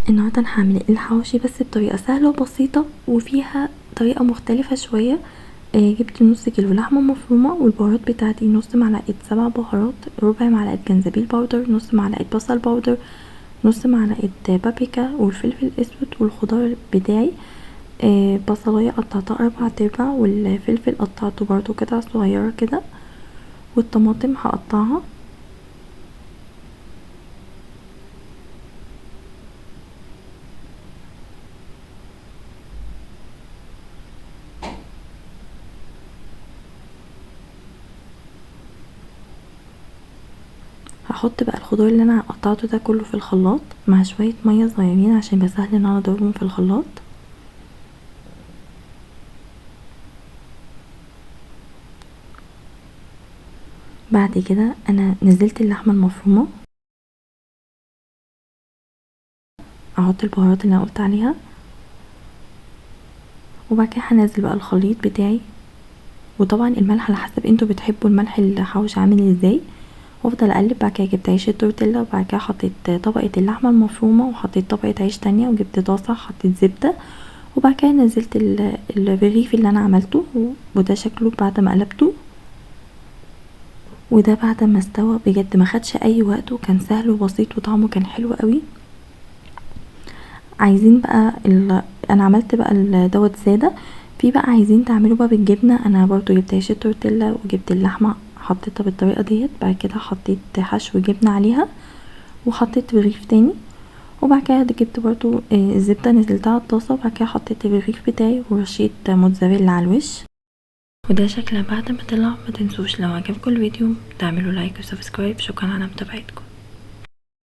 النهارده انا هعمل الحواوشي بس بطريقه سهله وبسيطه وفيها طريقه مختلفه شويه. جبت نص كيلو لحمه مفرومه، والبهارات بتاعتي نص معلقه سبع بهارات، ربع معلقه جنزبيل باودر، نص معلقه بصل باودر، نص معلقه بابريكا والفلفل الاسود، والخضار بتاعي بصلايه قطعتها 4/4، والفلفل قطعته برضو قطع صغيره كده، والطماطم هقطعها. هحط بقى الخضار اللي انا قطعته ده كله في الخلاط مع شويه ميه صغيرين عشان يبقى سهل ان انا اضربهم في الخلاط. بعد كده انا نزلت اللحمه المفرومه، احط البهارات اللي انا قلت عليها، وبعد كده هنزل بقى الخليط بتاعي. وطبعا الملح على حسب انتوا بتحبوا الملح الحوش عامل ازاي، وافضل اقلب. بعد كده جبت عيش التورتيلا، وبعد كده حطيت طبقه اللحمه المفرومه، وحطيت طبقه عيش تانية، وجبت طاسه حطيت زبده، وبعد كده نزلت الرغيف اللي انا عملته، وده شكله بعد ما قلبته. وده بعد ما استوى بجد ما خدش اي وقت، وكان سهل وبسيط وطعمه كان حلو قوي. عايزين بقى انا عملت بقى دوت ساده. في بقى عايزين تعملوا بقى بالجبنه، انا برضو جبت عيش التورتيلا وجبت اللحمه حطيتها بالطريقه ديت. بعد كده حطيت حشو جبنه عليها، وحطيت رغيف تاني، وبعد كده جبت برضو الزبده نزلتها على الطاسه، وبعد كده حطيت الرغيف بتاعي ورشيت موتزاريلا على الوش. وده شكلها بعد ما طلع. ما تنسوش لو عجبكم الفيديو تعملوا لايك وسبسكرايب. شكرا على متابعتكم.